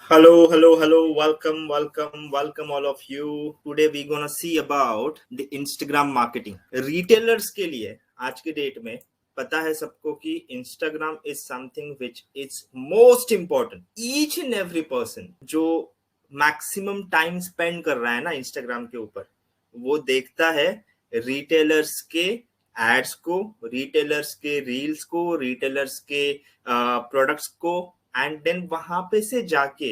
Hello, hello, hello. Welcome, welcome, welcome all of you. Today we're gonna see about the Instagram marketing. Retailers के लिए आज के date में पता है सबको कि Instagram is something which is most important. Each and every person जो मैक्सिमम टाइम स्पेंड कर रहा है ना Instagram के ऊपर, वो देखता है रिटेलर्स के एड्स को, रिटेलर्स के रील्स को, रिटेलर्स के प्रोडक्ट्स को, एंड देन वहां पे से जाके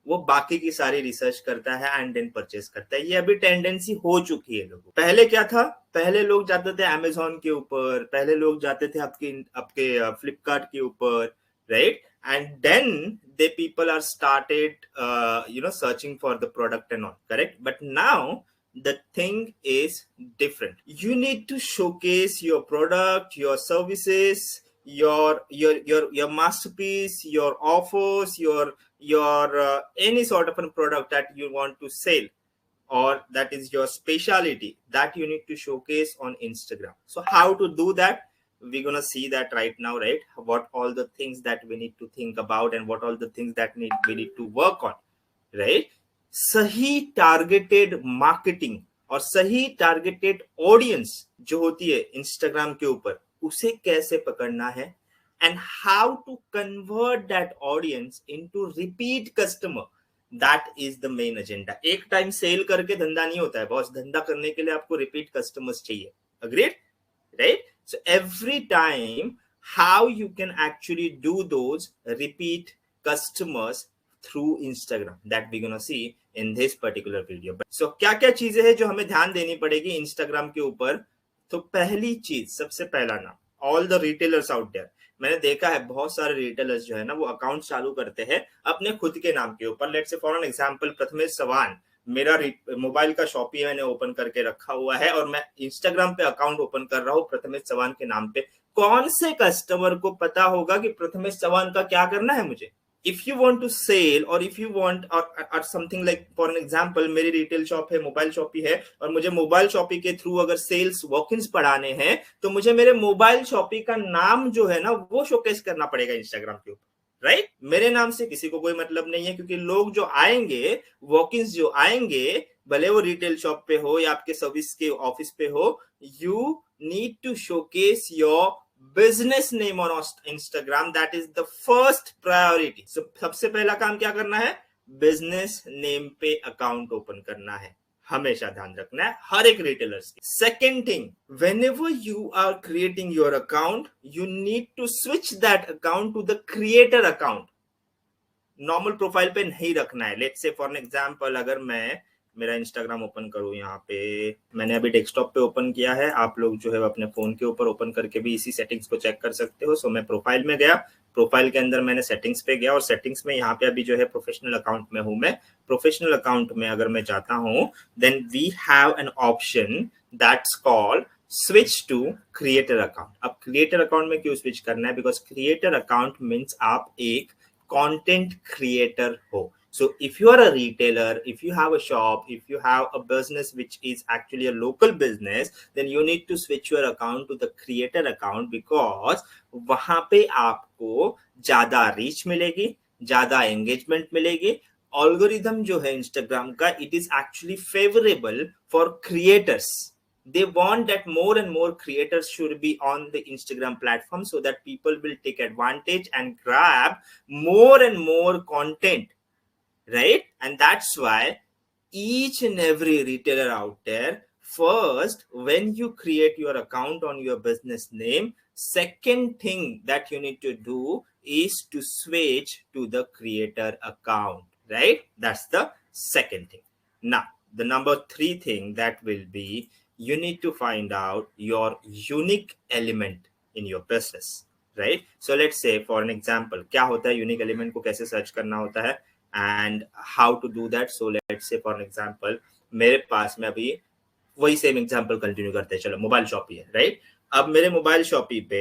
वो बाकी की सारी रिसर्च करता है एंड देन परचेस करता है। ये अभी टेंडेंसी हो चुकी है लोगों। पहले क्या था, पहले लोग जाते थे अमेजोन के ऊपर, पहले लोग जाते थे आपके आपके फ्लिपकार्ट के ऊपर, right? And then they people are started searching for the product and all, correct? But now the thing is different. You need to showcase your product, your services, your masterpiece, your offers, your any sort of a product that you want to sell, or that is your specialty, that you need to showcase on Instagram. So how to do that, we're gonna see that right now, right? What all the things that we need to think about and what all the things that we need to work on, right? सही targeted marketing और सही targeted audience जो होती है Instagram के ऊपर, उसे कैसे पकड़ना है, and how to convert that audience into repeat customer, that is the main agenda. एक टाइम सेल करके धंधा नहीं होता है बॉस, धंधा करने के लिए आपको रिपीट कस्टमर्स चाहिए। Agreed, right? So every time how you can actually do those repeat customers through Instagram, that we're gonna see in this particular video. So क्या क्या चीजें हैं जो हमें ध्यान देनी पड़ेगी Instagram के ऊपर? तो पहली चीज, सबसे पहला ना, all the retailers out there, मैंने देखा है बहुत सारे रिटेलर्स जो है ना वो अकाउंट चालू करते हैं अपने खुद के नाम के ऊपर। Let's say for an example Prathamesh Chavan, मेरा मोबाइल का शॉपी मैंने ओपन करके रखा हुआ है और मैं इंस्टाग्राम पे अकाउंट ओपन कर रहा हूँ प्रथमेश चव्हाण के नाम पे। कौन से कस्टमर को पता होगा कि प्रथमेश चव्हाण का क्या करना है मुझे? if you want to sell or if you want or something like for an example, मेरी रिटेल शॉप है, मोबाइल शॉपी है, और मुझे मोबाइल शॉपी के थ्रू अगर सेल्स वॉक-इन्स पढ़ाने हैं तो मुझे मेरे मोबाइल शॉपी का नाम जो है ना वो शोकेस करना पड़ेगा इंस्टाग्राम के ऊपर, राइट? मेरे नाम से किसी को कोई मतलब नहीं है, क्योंकि लोग जो आएंगे, वॉक-इन्स जो आएंगे, भले वो रिटेल शॉप पे हो या आपके सर्विस के ऑफिस पे हो, you need to showcase your business name on Instagram, that is the first priority. सबसे पहला काम क्या करना है? बिजनेस नेम पे अकाउंट ओपन करना है, हमेशा ध्यान रखना है हर एक रिटेलर्स की। Second thing, whenever you are creating your account, you need to switch that account to the creator account. Normal profile पे नहीं रखना है। Let's say for an example, अगर मैं मेरा इंस्टाग्राम ओपन करूं, यहाँ पे मैंने अभी डेस्कटॉप पे ओपन किया है, आप लोग जो है अपने फोन के ऊपर ओपन करके भी इसी सेटिंग्स को चेक कर सकते हो। सो मैं प्रोफाइल में गया, प्रोफाइल के अंदर मैंने सेटिंग्स पे गया और सेटिंग्स में यहाँ पे अभी जो है प्रोफेशनल अकाउंट में हूं मैं। प्रोफेशनल अकाउंट में अगर मैं जाता हूँ, then we have an option that's called switch to creator account. अब क्रिएटर अकाउंट में क्यों स्विच करना है? बिकॉज क्रिएटर अकाउंट मीन्स आप एक content creator ho. So if you are a retailer, if you have a shop, if you have a business which is actually a local business, then you need to switch your account to the creator account, because वहां पे आपको ज्यादा reach मिलेगी, ज्यादा engagement मिलेगी। ऑल्गोरिथम जो है Instagram का, it is actually favourable for creators. They want that more and more creators should be on the Instagram platform, so that people will take advantage and grab more and more content, right? And that's why each and every retailer out there, first, when you create your account on your business name, second thing that you need to do is to switch to the creator account, right? That's the second thing. Now the number 3 thing that will be, you need to find out your unique element in your business, right? So let's say for an example, क्या होता है unique element को कैसे search करना होता है and how to do that. So let's say for an example, मेरे पास में अभी वही सेम एग्जांपल कंटिन्यू करते हैं, चलो मोबाइल शॉपी है, राइट? अब मेरे मोबाइल शॉपी पे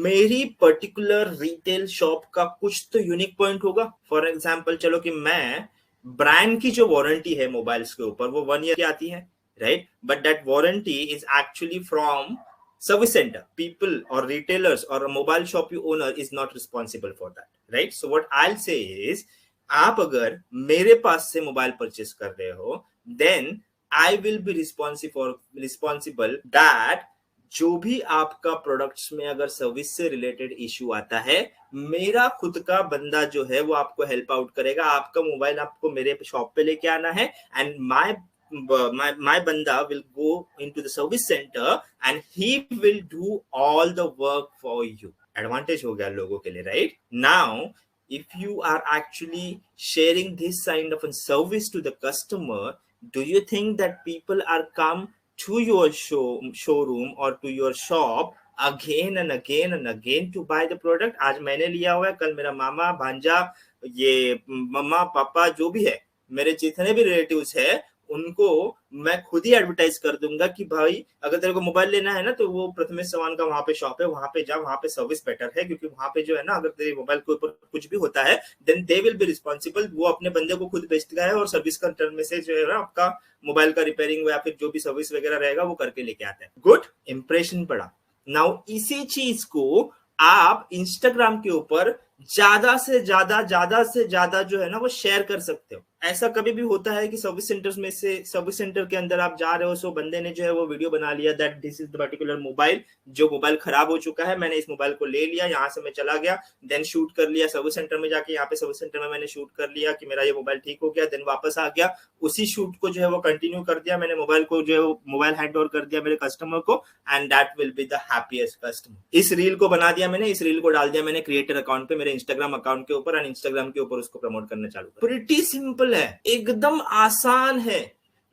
मेरी पर्टिकुलर रिटेल शॉप का कुछ तो यूनिक पॉइंट होगा। फॉर एग्जांपल, चलो कि मैं ब्रांड की जो वारंटी है मोबाइल्स के ऊपर वो 1 ईयर की आती है, right? But that warranty is actually from service center. People or retailers or a mobile shop owner is not responsible for that, right? So what I'll say is, आप अगर मेरे पास से मोबाइल परचेस कर रहे हो, then I will be responsible that जो भी आपका प्रोडक्ट्स में अगर सर्विस से रिलेटेड इश्यू आता है, मेरा खुद का बंदा जो है वो आपको हेल्प आउट करेगा। आपका मोबाइल आपको मेरे शॉप पे लेके आना है, and my banda will go into the service center and he will do all the work for you. Advantage हो गया लोगों के लिए, right? Now if you are actually sharing this kind of a service to the customer, do you think that people are come to your showroom or to your shop again and again and again to buy the product? आज मैंने लिया हुआ है, कल मेरा मामा भांजा, ये मम्मा पापा जो भी है, मेरे जितने भी रिलेटिव्स है, उनको मैं खुद ही एडवर्टाइज कर दूंगा कि भाई अगर तेरे को मोबाइल लेना है ना, तो वो प्रथमेश चव्हाण का वहां पे शॉप है, वहां पे जा, वहां पे सर्विस बेटर है, क्योंकि वहां पे जो है ना, अगर तेरे मोबाइल के ऊपर कुछ भी होता है, then they will be responsible. वो अपने बंदे को खुद बेचता है और सर्विस का टर्म में से जो है ना, आपका मोबाइल का रिपेयरिंग या फिर जो भी सर्विस वगैरह रहेगा वो करके लेके आता है। गुड इंप्रेशन पड़ा। नाउ इसी चीज को आप इंस्टाग्राम के ऊपर ज्यादा से ज्यादा जो है ना वो शेयर कर सकते हो। ऐसा कभी भी होता है कि सर्विस सेंटर्स में से, सर्विस सेंटर के अंदर आप जा रहे हो, सो बंदे ने जो है वो वीडियो बना लिया that this is the particular mobile, जो मोबाइल खराब हो चुका है, मैंने इस मोबाइल को ले लिया, यहाँ से मैं चला गया, देन शूट कर लिया सर्विस सेंटर में जाके, यहाँ पे सर्विस सेंटर में मैंने शूट कर लिया कि मेरा ये मोबाइल ठीक हो गया, देन वापस आ गया, उसी शूट को जो है वो कंटिन्यू कर दिया, मैंने मोबाइल को जो है वो मोबाइल हैंड ओवर कर दिया मेरे कस्टमर को, and that will be the happiest customer. इस रील को बना दिया मैंने, इस रील को डाल दिया मैंने क्रिएटर अकाउंट पे, मेरे इंस्टाग्राम अकाउंट के ऊपर, एंड इंस्टाग्राम के ऊपर उसको प्रमोट करना चालू कर। प्रीटी सिंपल है, एकदम आसान है,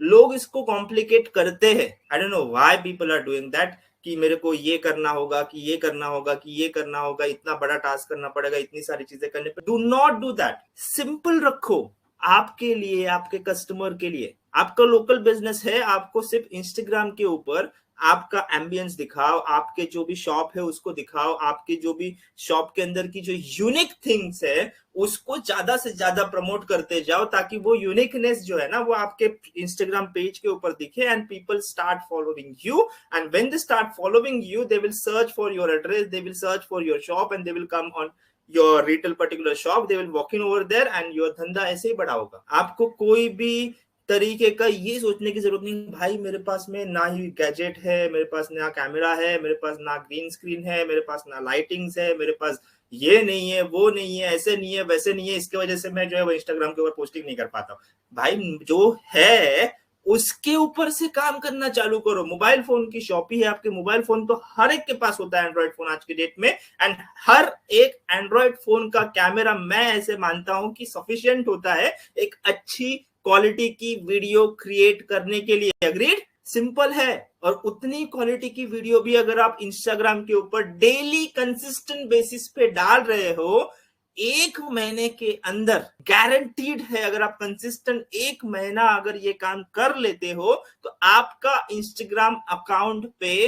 लोग इसको कॉम्प्लिकेट करते हैं। I don't know why people are doing that, कि मेरे को ये करना होगा, कि ये करना होगा, कि ये करना होगा, इतना बड़ा टास्क करना पड़ेगा, इतनी सारी चीजें करने पे। Do not do that, simple रखो आपके लिए, आपके कस्टमर के लिए। आपका लोकल बिजनेस है, आपको सिर्फ इंस्टाग्राम के ऊपर आपका एम्बियंस दिखाओ, आपके जो भी शॉप है उसको दिखाओ, आपके जो भी शॉप के अंदर की जो यूनिक थिंग्स है उसको ज्यादा से ज्यादा प्रमोट करते जाओ, ताकि वो यूनिकनेस जो है ना वो आपके इंस्टाग्राम पेज के ऊपर दिखे, and people start following you, and when they start following you, they will search for your address, they will search for your shop, and they will come on your retail particular shop, they will walk in over there, and your धंधा ऐसे ही बड़ा होगा। आपको कोई भी तरीके का ये सोचने की जरूरत नहीं भाई मेरे पास में ना ही गैजेट है, मेरे पास ना कैमरा है, मेरे पास ना ग्रीन स्क्रीन है, मेरे पास ना लाइटिंग्स है, मेरे पास ये नहीं है, वो नहीं है, ऐसे नहीं है, वैसे नहीं है, इसके वजह से मैं जो है वो इंस्टाग्राम के ऊपर पोस्टिंग नहीं कर पाता हूँ। भाई जो है उसके ऊपर से काम करना चालू करो। मोबाइल फोन की शॉप ही है, आपके मोबाइल फोन तो हर एक के पास होता है, एंड्रॉइड फोन आज के डेट में, एंड हर एक एंड्रॉइड फोन का कैमरा मैं ऐसे मानता हूं कि सफिशिएंट होता है एक अच्छी क्वालिटी की वीडियो क्रिएट करने के लिए। अग्रीड, सिंपल है। और उतनी क्वालिटी की वीडियो भी अगर आप इंस्टाग्राम के ऊपर डेली कंसिस्टेंट बेसिस पे डाल रहे हो, एक महीने के अंदर गारंटीड है, अगर आप कंसिस्टेंट एक महीना अगर ये काम कर लेते हो, तो आपका इंस्टाग्राम अकाउंट पे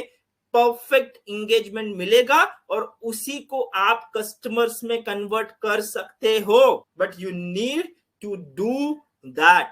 परफेक्ट इंगेजमेंट मिलेगा और उसी को आप कस्टमर्स में कन्वर्ट कर सकते हो। But you need to do that,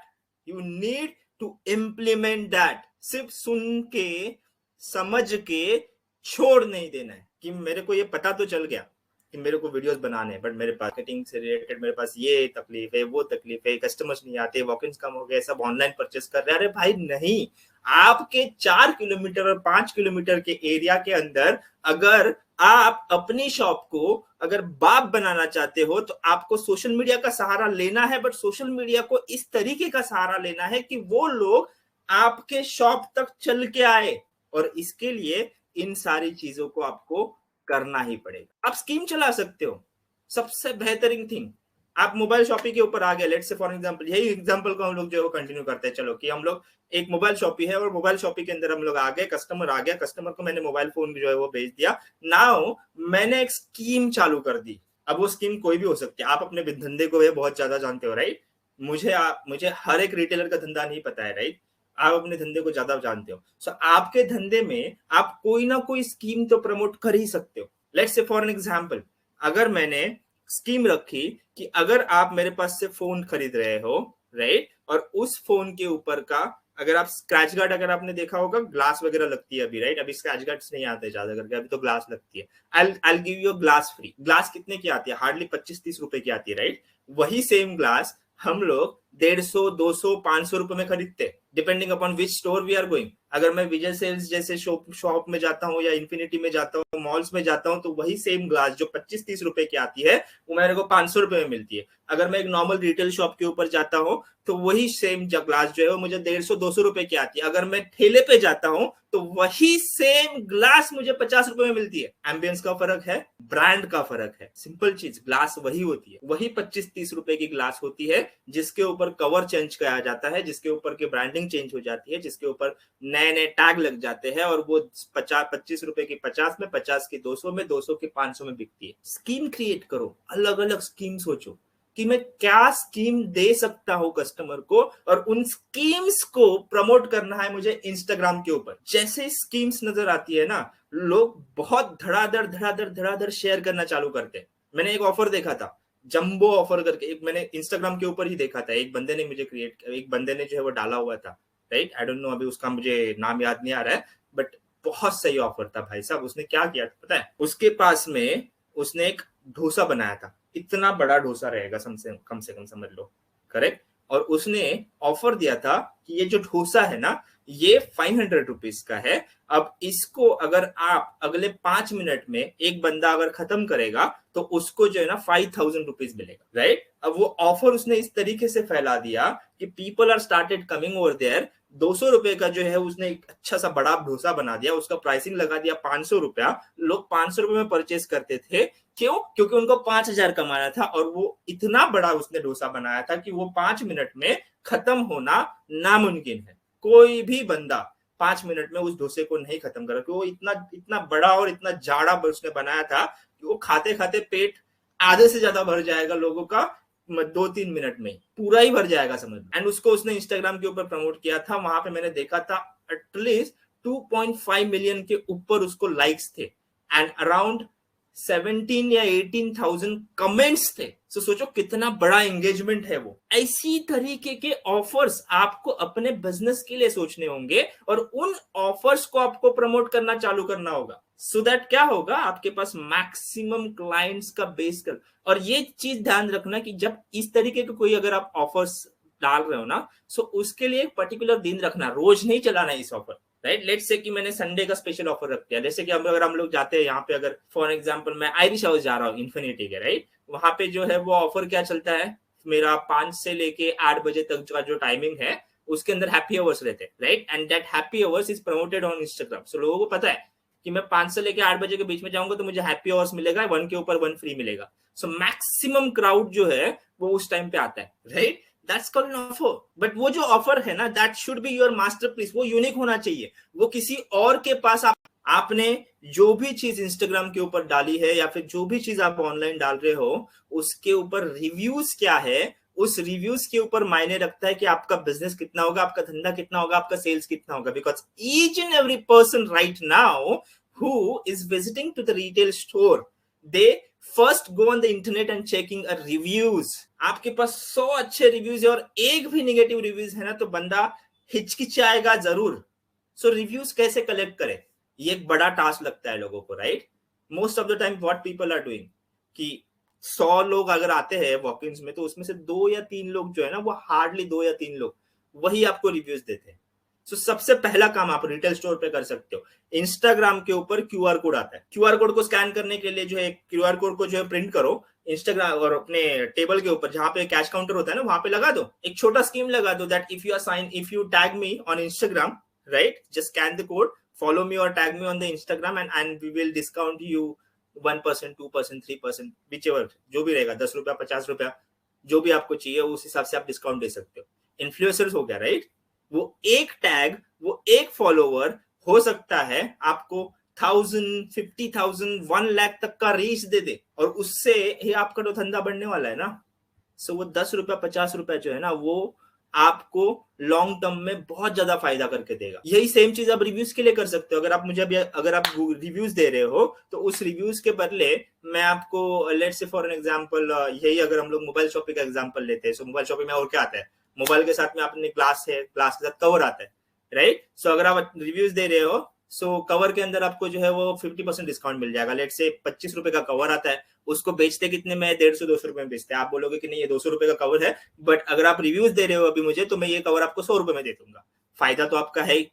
you need to implement that. सिर्फ सुन के समझ के छोड़ नहीं देना है कि मेरे को ये पता तो चल गया कि मेरे को वीडियोस बनाने हैं, बट मेरे पास मार्केटिंग से रिलेटेड मेरे पास ये तकलीफ है, वो तकलीफ है, कस्टमर्स नहीं आते, वॉक-इन्स कम हो गए, सब ऑनलाइन परचेस कर रहे हैं। अरे भाई नहीं, आपके 4 किलोमीटर और 5 किलोमीटर के एरिया के अंदर अगर आप अपनी शॉप को अगर बाप बनाना चाहते हो, तो आपको सोशल मीडिया का सहारा लेना है, बट सोशल मीडिया को इस तरीके का सहारा लेना है कि वो लोग आपके शॉप तक चल के आए, और इसके लिए इन सारी चीजों को आपको करना ही पड़ेगा। आप स्कीम चला सकते हो, सबसे बेहतरीन थिंग, आप मोबाइल शॉपिंग के ऊपर आ गए, लेट्स से फॉर एग्जांपल, यही एग्जांपल को हम लोग जो है वो कंटिन्यू करते हैं। चलो कि हम लोग एक मोबाइल शॉपिंग है और मोबाइल शॉपिंग के अंदर हम लोग आ गए, कस्टमर आ गया, कस्टमर को मैंने मोबाइल फोन जो है वो भेज दिया। नाउ मैंने एक स्कीम चालू कर दी। अब वो स्कीम कोई भी हो सकती है, आप अपने धंधे को बहुत ज्यादा जानते हो, राइट? मुझे हर एक रिटेलर का धंधा नहीं पता है, राइट? आप अपने धंधे को ज्यादा जानते हो, सो आपके धंधे में आप कोई ना कोई स्कीम तो प्रमोट कर ही सकते हो। Let's say for an example, अगर मैंने स्कीम रखी कि अगर आप मेरे पास से फोन खरीद रहे हो, राइट, और उस फोन के ऊपर का अगर आप स्क्रैच गार्ड अगर आपने देखा होगा, ग्लास वगैरह लगती है अभी, राइट? अभी स्क्रैच गार्ड्स नहीं आते ज्यादा करके, अभी तो ग्लास लगती है। I give you glass free. Glass कितने की आती है? हार्डली 25-30 रुपए की आती है, राइट? वही सेम ग्लास हम लोग 150, 200, 500 रुपए में खरीदते, depending upon which store we are going. अगर मैं विजय सेल्स जैसे शॉप में जाता हूँ या इन्फिनिटी में जाता हूँ, मॉल्स में जाता हूँ, तो वही सेम ग्लास जो 25-30 रुपए की आती है वो मेरे को 500 रुपए में मिलती है। अगर मैं एक नॉर्मल रिटेल शॉप के ऊपर जाता हूँ तो वही सेम ग्लास जो है वो मुझे 150-200 रुपए की आती है। अगर मैं ठेले पे जाता हूँ तो वही सेम ग्लास मुझे 50 रुपए में मिलती है। एम्बियंस का फर्क है, ब्रांड का फर्क है, सिंपल चीज, ग्लास वही होती है, वही 25-30 रुपए की ग्लास होती है, जिसके ऊपर कवर चेंज किया जाता है, जिसके ऊपर की ब्रांडिंग चेंज हो जाती है, जिसके ऊपर नए नए टैग लग जाते हैं, और वो 25 रुपए की 50 में, 50 की 200 में, 200 की 500 में बिकती है। स्कीम क्रिएट करो, अलग अलग स्कीम सोचो कि मैं क्या स्कीम दे सकता हूं कस्टमर को, और उन स्कीम्स को प्रमोट करना है मुझे इंस्टाग्राम के ऊपर। जैसे स्कीम्स नजर आती है ना, लोग बहुत धड़ाधड़ धड़ाधड़ धड़ाधड़ शेयर करना चालू करते हैं। मैंने एक ऑफर देखा था, जंबो ऑफर करके, एक मैंने इंस्टाग्राम के ऊपर ही देखा था, एक बंदे ने मुझे एक बंदे ने जो है वो डाला हुआ था, राइट? आई डोंट नो, अभी उसका मुझे नाम याद नहीं आ रहा है, बट बहुत सही ऑफर था भाई साहब। उसने क्या किया पता है? उसके पास में उसने एक डोसा बनाया था, इतना बड़ा डोसा रहेगा कम से कम समझ लो, करेक्ट? और उसने ऑफर दिया था कि ये जो डोसा है ना, ये 500 रुपीज का है। अब इसको अगर आप अगले 5 मिनट में एक बंदा अगर खत्म करेगा तो उसको जो है ना 5000 रुपीज मिलेगा, राइट? अब वो ऑफर उसने इस तरीके से फैला दिया कि people are started coming over there. 200 रुपए का जो है उसने एक अच्छा सा बड़ा डोसा बना दिया, उसका प्राइसिंग लगा दिया 500 रुपया। लोग 500 रुपए में परचेस करते थे, क्यों? क्योंकि उनको 5000 कमाना था, और वो इतना बड़ा उसने डोसा बनाया था कि वो 5 मिनट में खत्म होना नामुमकिन है। कोई भी बंदा 5 मिनट में उस डोसे को नहीं खत्म करा, क्योंकि वो इतना इतना बड़ा और इतना जाड़ा उसने बनाया था कि वो खाते खाते पेट आधे से ज्यादा भर जाएगा लोगों का, 2-3 मिनट में पूरा ही भर जाएगा समझ। एंड उसको उसने इंस्टाग्राम के ऊपर प्रमोट किया था, वहां पे मैंने देखा था एटलीस्ट 2.5 मिलियन के ऊपर उसको लाइक्स थे, एंड अराउंड 17 या 18,000 कमेंट्स थे। तो सोचो कितना बड़ा एंगेजमेंट है वो। ऐसी तरीके के ऑफर्स आपको अपने बिजनेस के लिए सोचने होंगे, और उन ऑफर्स को आपको प्रमोट करना चालू करना होगा, सो दैट क्या होगा, आपके पास मैक्सिमम क्लाइंट्स का बेस कर। और ये चीज ध्यान रखना कि जब इस तरीके के कोई अगर आप ऑफर्स डाल रहे हो ना, सो उसके लिए एक पर्टिकुलर दिन रखना, रोज नहीं चलाना इस ऑफर, राइट? लेट्स से कि मैंने संडे का स्पेशल ऑफर रख दिया, जैसे कि अगर हम लोग जाते हैं यहाँ पे, अगर फॉर एग्जांपल मैं आयरिश हाउस जा रहा हूँ इन्फिनिटी के, राइट? वहां पे जो है वो ऑफर क्या चलता है, मेरा 5 से लेके 8 बजे तक का जो टाइमिंग है, उसके अंदर हैप्पी आवर्स रहते हैं, right? And that happy hours is promoted on Instagram. So लोगों को पता है कि मैं 5 से लेके 8 बजे के बीच में जाऊंगा तो मुझे हैप्पी आवर्स मिलेगा, 1 के ऊपर 1 फ्री मिलेगा। सो मैक्सिमम क्राउड जो है वो उस टाइम पे आता है, right? That's called an offer. But वो जो ऑफर है ना, that should be your masterpiece, वो यूनिक होना चाहिए। वो किसी और के पास आपने जो भी चीज इंस्टाग्राम के ऊपर डाली है, या फिर जो भी चीज आप ऑनलाइन डाल रहे हो, उसके ऊपर रिव्यूज क्या है, उस रिव्यूज के ऊपर मायने रखता है कि आपका बिजनेस कितना होगा, आपका धंधा कितना होगा, आपका सेल्स कितना होगा। Because each and every person right now who is visiting to the retail store, they first go on the internet and checking a reviews. आपके पास 100 अच्छे रिव्यूज है और एक भी नेगेटिव रिव्यूज है ना, तो बंदा हिचकिचाएगा जरूर। सो रिव्यूज कैसे कलेक्ट करें, ये एक बड़ा टास्क लगता है लोगों को, right? Most of the time what people are doing कि 100 लोग अगर आते हैं वॉक-इन्स में, तो उसमें से 2 या 3 लोग जो है ना, वो हार्डली 2 या 3 लोग वही आपको रिव्यूज देते हैं। सो सबसे पहला काम आप रिटेल स्टोर पे कर सकते हो, इंस्टाग्राम के ऊपर क्यूआर कोड आता है, क्यूआर कोड को स्कैन करने के लिए जो है क्यूआर कोड को जो है प्रिंट करो इंस्टाग्राम, और अपने टेबल के ऊपर जहां पे कैश काउंटर होता है ना, वहां पे लगा दो। एक छोटा स्कीम लगा दो that if you tag me on Instagram, right, just scan the code, follow me or tag me on the Instagram, and we will discount you 1%, 2%, 3%, whichever, जो भी रहेगा, 10 रुपया, 50 रुपया, जो भी आपको चाहिए उस हिसाब से आप डिस्काउंट दे सकते हो। इन्फ्लुएंसर्स हो गया, राइट? वो एक टैग, वो एक फॉलोवर हो सकता है आपको 1000, 50,000, 1 लाख तक का रीच दे दे, और उससे ही आपका तो धंधा बढ़ने वाला है ना। सो वो 10 रुपया, 50 रुपया जो है ना, वो आपको लॉन्ग टर्म में बहुत ज्यादा फायदा करके देगा। यही सेम चीज आप रिव्यूज के लिए कर सकते हो। अगर आप मुझे अगर आप रिव्यूज दे रहे हो, तो उस रिव्यूज के बदले मैं आपको, let's say for an example, यही अगर हम लोग मोबाइल शॉपिंग का एग्जांपल लेते हैं, सो मोबाइल शॉपिंग में और क्या आता है, मोबाइल के साथ में आपने ग्लास है, ग्लास के साथ कवर आता है, राइट। सो अगर आप रिव्यूज दे रहे हो, सो कवर के अंदर आपको जो है वो 50% डिस्काउंट मिल जाएगा। लेट से 25 रुपए का कवर आता है, उसको बेचते कितने में, 150-200 रुपए में बेचते हैं। आप बोलोगे कि नहीं ये 200 रुपए का कवर है, बट अगर आप रिव्यूज दे रहे हो अभी मुझे, तो मैं ये कवर आपको 100 रुपए में दे दूंगा। फायदा तो आपका है ही।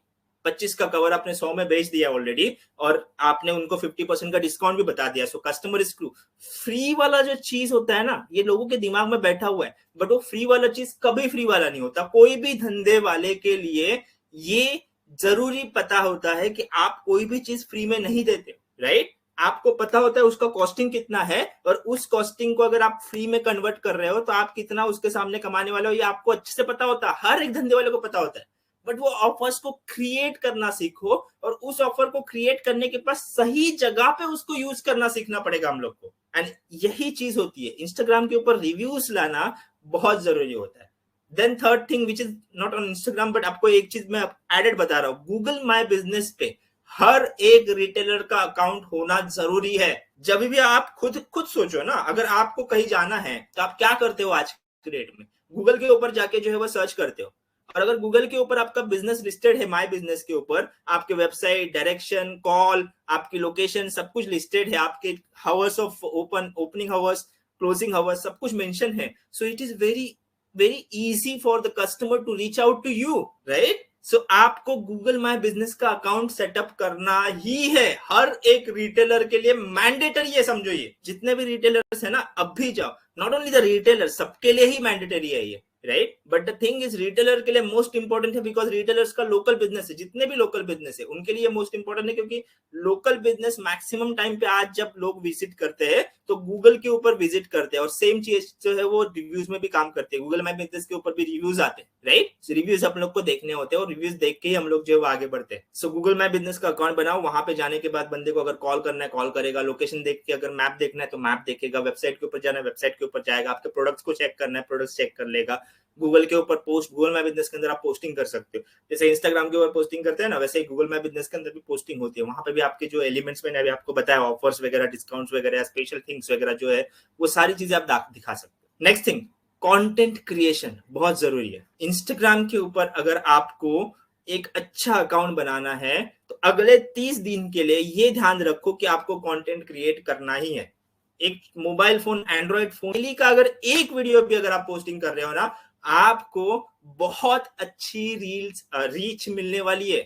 25 का कवर आपने 100 में बेच दिया ऑलरेडी, और आपने उनको 50% का डिस्काउंट भी बता दिया। So customer is crew. Free वाला जो चीज होता है ना, ये लोगों के दिमाग में बैठा हुआ है, बट वो फ्री वाला चीज कभी फ्री वाला नहीं होता। कोई भी धंधे वाले के लिए ये जरूरी पता होता है कि आप कोई भी चीज फ्री में नहीं देते, राइट। आपको पता होता है उसका कॉस्टिंग कितना है, और उस कॉस्टिंग को अगर आप फ्री में कन्वर्ट कर रहे हो तो आप कितना उसके सामने कमाने वाले हो, ये आपको अच्छे से पता होता है। हर एक धंधे वाले को पता होता है। बट वो ऑफर्स को क्रिएट करना सीखो, और उस ऑफर को क्रिएट करने के पास सही जगह पे उसको यूज करना सीखना पड़ेगा हम लोग को। एंड यही चीज होती है, इंस्टाग्राम के ऊपर रिव्यूज लाना बहुत जरूरी होता है। Then third thing which is not on Instagram, but आपको एक चीज मैं एडेड बता रहा हूँ, गूगल माई बिजनेस पे हर एक रिटेलर का अकाउंट होना जरूरी है। जब भी आप खुद सोचो ना, अगर आपको कहीं जाना है तो आप क्या करते हो आज के डेट में, गूगल के ऊपर जाके जो है वो सर्च करते हो। और अगर गूगल के ऊपर आपका बिजनेस लिस्टेड है, माय बिजनेस के ऊपर आपके वेबसाइट, डायरेक्शन, कॉल, आपकी लोकेशन, सब कुछ लिस्टेड है, आपके hours of opening hours, closing hours, सब कुछ मेंशन है। So it is very very easy for the customer to reach out to you, right. So आपको गूगल माय बिजनेस का अकाउंट सेटअप करना ही है, हर एक रिटेलर के लिए मैंडेटरी है। समझो ये जितने भी रिटेलर्स है ना, अब भी जाओ, नॉट ओनली द रिटेलर, सबके लिए ही मैंडेटरी है ये, right. But the thing is retailer के लिए मोस्ट इंपॉर्टेंट है, बिकॉज रिटेलर्स का लोकल बिजनेस है। जितने भी लोकल बिजनेस है उनके लिए मोस्ट इंपॉर्टेंट है, क्योंकि लोकल बिजनेस मैक्सिमम टाइम पे आज जब लोग विजिट करते हैं तो गूगल के ऊपर विजिट करते हैं, और सेम चीज जो है वो रिव्यूज में भी काम करते हैं। गूगल माय बिजनेस के ऊपर भी रिव्यूज आते हैं, राइट। रिव्यूज आप लोग को देखने होते हैं, और रिव्यूज देख के ही हम लोग जो है आगे बढ़ते हैं। सो गूगल माय बिजनेस का अकाउंट बनाओ, वहां पे जाने के बाद बंदे को अगर कॉल करना है कॉल करेगा, लोकेशन देख के अगर मैप देखना है तो मैप देखेगा, वेबसाइट के ऊपर जाना है वेबसाइट के ऊपर जाएगा, आपके प्रोडक्ट्स को चेक करना है प्रोडक्ट्स चेक कर लेगा। गूगल के ऊपर पोस्ट, गूगल माय बिजनेस के अंदर आप पोस्टिंग कर सकते हो, जैसे इंस्टाग्राम के ऊपर पोस्टिंग करते हैं ना, वैसे ही गूगल माय बिजनेस के अंदर भी पोस्टिंग होती है। वहां पे भी आपके जो एलिमेंट्स मैंने अभी आपको बताया, ऑफर्स वगैरह, डिस्काउंट्स वगैरह, स्पेशल थिंग्स वगैरह जो है वो सारी चीजें आप दिखा सकते हो। नेक्स्ट थिंग, कंटेंट क्रिएशन बहुत जरूरी है। इंस्टाग्राम के ऊपर अगर आपको एक अच्छा अकाउंट बनाना है तो अगले 30 दिन के लिए ये ध्यान रखो कि आपको कंटेंट क्रिएट करना ही है। एक मोबाइल फोन, एंड्रॉइड फोन का अगर एक वीडियो भी अगर आप पोस्टिंग कर रहे हो ना, आपको बहुत अच्छी रीच मिलने वाली है,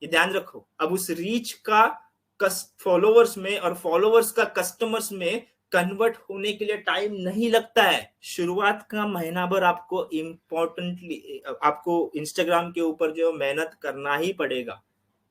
ये ध्यान रखो। अब उस रीच का फॉलोवर्स में और फॉलोवर्स का कस्टमर्स में कन्वर्ट होने के लिए टाइम नहीं लगता है। शुरुआत का महीना भर आपको इम्पोर्टेंटली आपको इंस्टाग्राम के ऊपर जो मेहनत करना ही पड़ेगा,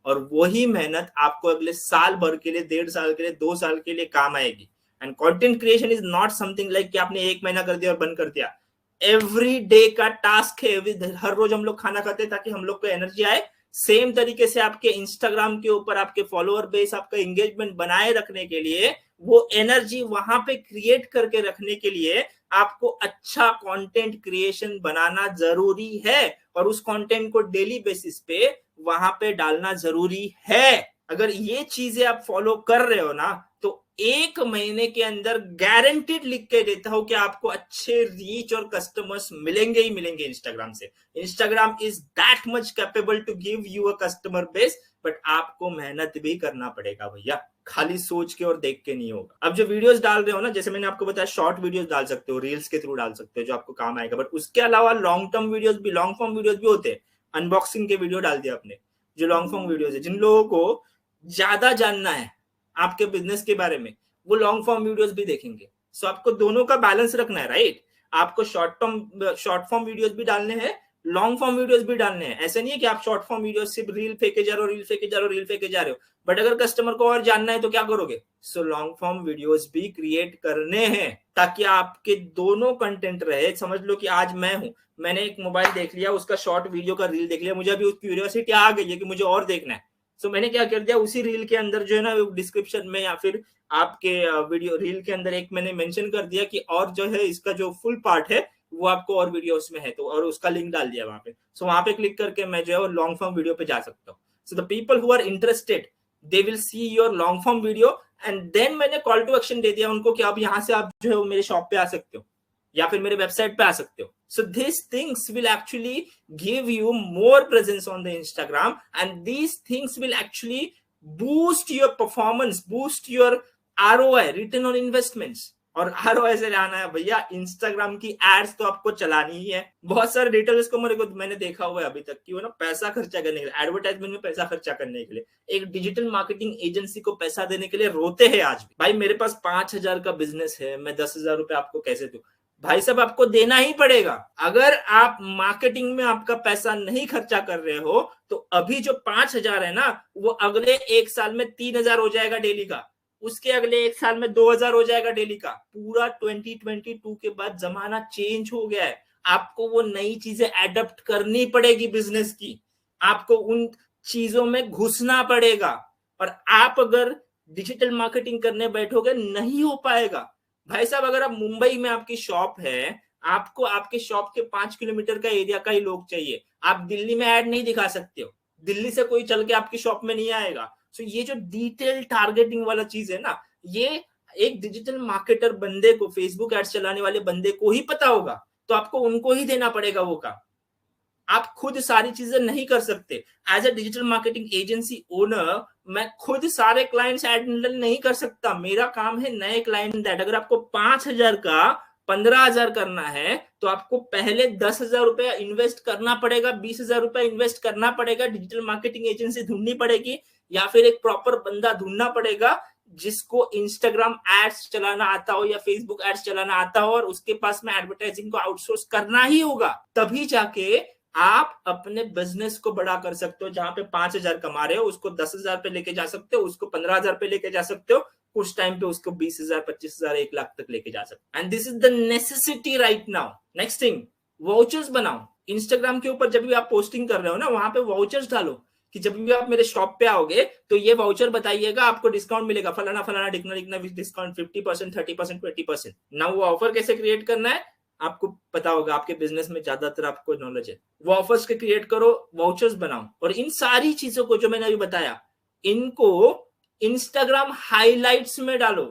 और वही मेहनत आपको अगले साल भर के लिए, 1.5 साल के लिए, 2 साल के लिए काम आएगी। And content creation is not something like कि आपने 1 महीना कर दिया और बंद कर दिया। एवरी डे का टास्क है। हर रोज हम लोग खाना खाते हैं ताकि हम लोग को एनर्जी आए। सेम तरीके से आपके इंस्टाग्राम के ऊपर आपके फॉलोअर बेस, आपका एंगेजमेंट बनाए रखने के लिए, वो एनर्जी वहां पे क्रिएट करके रखने के लिए आपको अच्छा कंटेंट क्रिएशन बनाना जरूरी है, और उस कंटेंट को डेली बेसिस पे वहां पे डालना जरूरी है। अगर ये चीजें आप फॉलो कर रहे हो ना, तो 1 महीने के अंदर गारंटीड लिख के देता हूं कि आपको अच्छे रीच और कस्टमर्स मिलेंगे ही मिलेंगे इंस्टाग्राम से। Instagram is that much capable to give you a customer base, but आपको मेहनत भी करना पड़ेगा भैया, खाली सोच के और देख के नहीं होगा। अब जो वीडियोस डाल रहे हो ना, जैसे मैंने आपको बताया, शॉर्ट वीडियोस डाल सकते हो, रील्स के थ्रू डाल सकते हो जो आपको काम आएगा, बट उसके अलावा लॉन्ग टर्म वीडियोस भी, लॉन्ग फॉर्म वीडियोस भी होते हैं। अनबॉक्सिंग के वीडियो डाल दिया आपने, जो लॉन्ग फॉर्म वीडियोस है, जिन लोगों को ज्यादा जानना है आपके बिजनेस के बारे में, वो लॉन्ग फॉर्म वीडियोस भी देखेंगे। सो आपको दोनों का बैलेंस रखना है, राइट। आपको शॉर्ट फॉर्म वीडियोस भी डालने हैं, लॉन्ग फॉर्म वीडियोस भी डालने हैं। ऐसे नहीं है कि आप शॉर्ट फॉर्म वीडियोस सिर्फ रील फेंके जा रहे हो, रील फेंके जा रहे हो, रील फेंके जा रहे हो, बट अगर कस्टमर को और जानना है तो क्या करोगे? सो लॉन्ग फॉर्म वीडियोस भी क्रिएट करने हैं ताकि आपके दोनों कंटेंट रहे। समझ लो कि आज मैं हूं, मैंने एक मोबाइल देख लिया, उसका शॉर्ट वीडियो का रील देख लिया, मुझे अभी क्यूरियोसिटी आ गई है कि मुझे और देखना है। सो मैंने क्या कर दिया, उसी रील के अंदर जो है ना, डिस्क्रिप्शन में या फिर आपके वीडियो रील के अंदर एक मैंने मेंशन कर दिया कि और जो है इसका जो फुल पार्ट है वो आपको और वीडियोस में है, तो और उसका लिंक डाल दिया वहां पे। सो वहां पे क्लिक करके मैं जो है वो लॉन्ग फॉर्म वीडियो पे जा सकता हूँ। So the people who are interested, they will see your long form video, and then मैंने कॉल टू एक्शन दे दिया उनको कि अब यहाँ से आप जो है वो मेरे शॉप पे आ सकते हो। या फिर मेरे वेबसाइट पे आ सकते हो. So these things will actually give you more presence on the Instagram, and these things will actually boost your performance, boost your ROI, return on investments. और ROI से लाना है भैया, इंस्टाग्राम की एड्स तो आपको चलानी ही है. बहुत सारे रिटेलर्स को मैंने देखा हुआ है अभी तक कि वो ना पैसा खर्चा करने के लिए, एडवर्टाइजमेंट में पैसा खर्चा करने के लिए, एक डिजिटल मार्केटिंग एजेंसी को पैसा देने के लिए रोते हैं आज भी. भाई मेरे पास 5,000 का बिजनेस है, मैं 10,000 रुपए आपको कैसे दूं? भाई साहब आपको देना ही पड़ेगा. अगर आप मार्केटिंग में आपका पैसा नहीं खर्चा कर रहे हो तो अभी जो 5,000 है ना, वो अगले एक साल में 3,000 हो जाएगा डेली का, उसके अगले एक साल में 2,000 हो जाएगा डेली का. पूरा 2022 के बाद जमाना चेंज हो गया है. आपको वो नई चीजें एडप्ट करनी पड़ेगी बिजनेस की, आपको उन चीजों में घुसना पड़ेगा. और आप अगर डिजिटल मार्केटिंग करने बैठोगे नहीं हो पाएगा. भाई साहब अगर आप मुंबई में आपकी शॉप है, आपको आपके शॉप के 5 किलोमीटर का एरिया का ही लोग चाहिए. आप दिल्ली में ऐड नहीं दिखा सकते हो, दिल्ली से कोई चल के आपकी शॉप में नहीं आएगा. सो ये जो डिटेल टारगेटिंग वाला चीज है ना, ये एक डिजिटल मार्केटर बंदे को, फेसबुक एड्स चलाने वाले बंदे को ही पता होगा. तो आपको उनको ही देना पड़ेगा वो काम. आप खुद सारी चीजें नहीं कर सकते. As a digital marketing agency owner मैं खुद सारे क्लाइंट्स हैंडल नहीं कर सकता. मेरा काम है नए क्लाइंट ऐड. अगर आपको 5,000 का 15,000 करना है तो आपको पहले 10,000 रुपया इन्वेस्ट करना पड़ेगा, 20,000 रुपया इन्वेस्ट करना पड़ेगा. डिजिटल मार्केटिंग एजेंसी ढूंढनी पड़ेगी या फिर एक प्रॉपर बंदा ढूंढना पड़ेगा जिसको इंस्टाग्राम एड्स चलाना आता हो या फेसबुक एड्स चलाना आता हो, और उसके पास में एडवर्टाइजिंग को आउटसोर्स करना ही होगा. तभी जाके आप अपने बिजनेस को बड़ा कर सकते हो. जहां पे 5,000 कमा रहे हो उसको 10,000 पे लेके जा सकते हो, उसको 15,000 पे लेके जा सकते हो, कुछ टाइम पे उसको 20,000, 25,000, 1,00,000 तक लेके जा सकते हो. And this is the necessity right now. Next thing, vouchers बनाओ. इंस्टाग्राम के ऊपर जब भी आप पोस्टिंग कर रहे हो ना, वहां पे वाउचर्स डालो कि जब भी आप मेरे शॉप पे आओगे तो ये वाउचर बताइएगा, आपको डिस्काउंट मिलेगा, फलाना फलाना डिक्ना डिस्काउंट 50%, 30%, 20%. ना वो ऑफर कैसे क्रिएट करना है आपको पता होगा, आपके बिजनेस में ज्यादातर आपको नॉलेज है. वो ऑफर्स के क्रिएट करो, वाउचर्स बनाओ, और इन सारी चीजों को जो मैंने अभी बताया इनको इंस्टाग्राम हाइलाइट्स में डालो.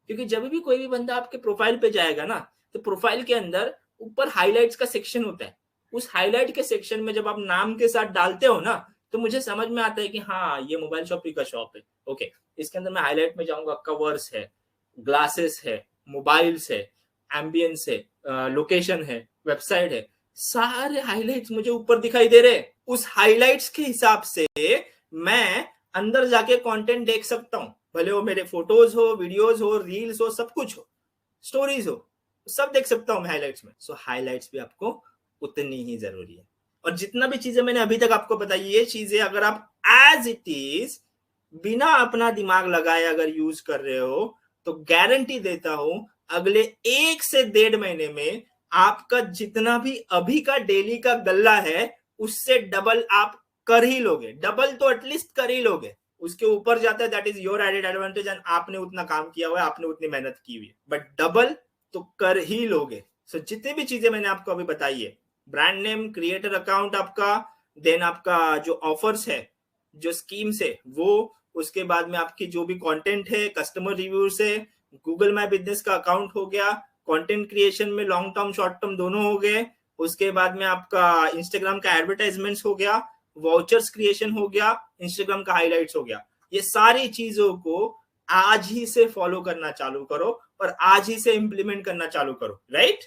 क्योंकि जब भी कोई भी बंदा आपके प्रोफाइल पे जाएगा ना, तो प्रोफाइल के अंदर ऊपर हाइलाइट्स का सेक्शन होता है. उस हाईलाइट के सेक्शन में जब आप नाम के साथ डालते हो ना, तो मुझे समझ में आता है कि हाँ ये मोबाइल शॉपी का शॉप है. ओके, इसके अंदर मैं हाईलाइट में जाऊंगा, कवर्स है, ग्लासेस है, मोबाइल्स है, एम्बियंस है, लोकेशन है, वेबसाइट है, सारे हाइलाइट्स मुझे ऊपर दिखाई दे रहे. उस हाइलाइट्स के हिसाब से मैं अंदर जाके कंटेंट देख सकता हूं, भले वो मेरे फोटोज हो, वीडियोस हो, रील्स हो, सब कुछ हो, स्टोरीज हो, सब देख सकता हूं मैं हाइलाइट्स में. सो हाइलाइट्स भी आपको उतनी ही जरूरी है. और जितना भी चीजें मैंने अभी तक आपको बताई, ये चीजें अगर आप एज इट इज बिना अपना दिमाग लगाए अगर यूज कर रहे हो तो गारंटी देता हूं अगले 1 से 1.5 महीने में आपका जितना भी अभी का डेली का गल्ला है उससे डबल आप कर ही लोगे. डबल तो एटलीस्ट कर ही लोगे. उसके ऊपर जाता है, that is your added advantage, and आपने उतना काम किया हुआ है, आपने उतनी मेहनत की हुई है, बट डबल तो कर ही लोगे. सो जितनी भी चीजें मैंने आपको अभी बताई है, ब्रांड नेम, क्रिएटर अकाउंट आपका, देन आपका जो ऑफर्स है, जो स्कीम्स है वो, उसके बाद में आपकी जो भी कंटेंट है, कस्टमर रिव्यूज है, गूगल माय बिजनेस का अकाउंट हो गया, कंटेंट क्रिएशन में लॉन्ग टर्म शॉर्ट टर्म दोनों हो गए, उसके बाद में आपका इंस्टाग्राम का एडवर्टाइजमेंट्स हो गया, वाउचर्स क्रिएशन हो गया, इंस्टाग्राम का हाइलाइट्स हो गया. ये सारी चीजों को आज ही से फॉलो करना चालू करो और आज ही से इंप्लीमेंट करना चालू करो. राइट?